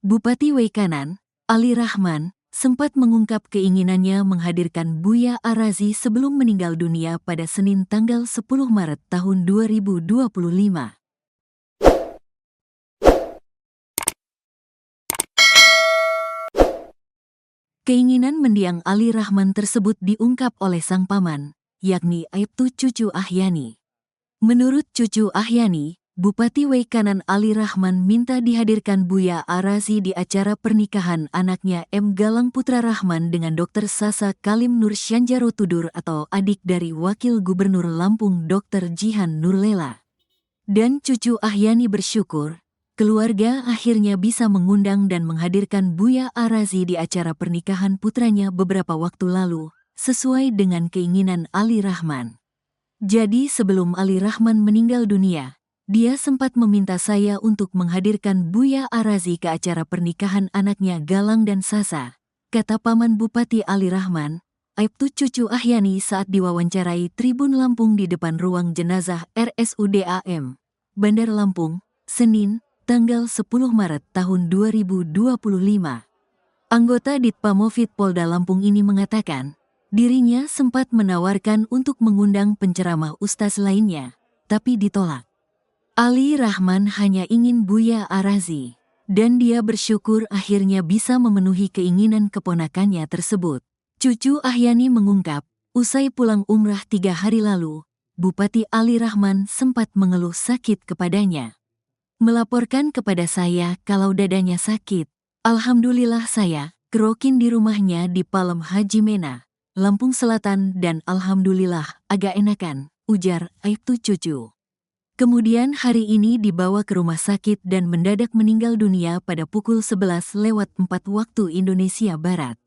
Bupati Waikanan, Ali Rahman, sempat mengungkap keinginannya menghadirkan Buya Arazi sebelum meninggal dunia pada Senin tanggal 10 Maret tahun 2025. Keinginan mendiang Ali Rahman tersebut diungkap oleh sang paman, yakni Aibtu Cucu Ahyani. Menurut Cucu Ahyani, Bupati Waikanan Ali Rahman minta dihadirkan Buya Arazi di acara pernikahan anaknya M. Galang Putra Rahman dengan Dr. Sasa Kalim Nur Syanjaro Tudur atau adik dari Wakil Gubernur Lampung Dr. Jihan Nurlela. Dan Cucu Ahyani bersyukur, keluarga akhirnya bisa mengundang dan menghadirkan Buya Arazi di acara pernikahan putranya beberapa waktu lalu, sesuai dengan keinginan Ali Rahman. Jadi sebelum Ali Rahman meninggal dunia, dia sempat meminta saya untuk menghadirkan Buya Arazi ke acara pernikahan anaknya Galang dan Sasa, kata Paman Bupati Ali Rahman, Aibtu Cucu Ahyani saat diwawancarai Tribun Lampung di depan ruang jenazah RSUD AM, Bandar Lampung, Senin, tanggal 10 Maret tahun 2025. Anggota Ditpamovit Polda Lampung ini mengatakan, dirinya sempat menawarkan untuk mengundang penceramah ustaz lainnya, tapi ditolak. Ali Rahman hanya ingin Buya Arazi, dan dia bersyukur akhirnya bisa memenuhi keinginan keponakannya tersebut. Cucu Ahyani mengungkap, usai pulang umrah 3 hari lalu, Bupati Ali Rahman sempat mengeluh sakit kepadanya. Melaporkan kepada saya kalau dadanya sakit. Alhamdulillah saya kerokin di rumahnya di Palem Haji Mena, Lampung Selatan dan alhamdulillah agak enakan, ujar Aibtu Cucu. Kemudian hari ini dibawa ke rumah sakit dan mendadak meninggal dunia pada pukul 11:04 waktu Indonesia Barat.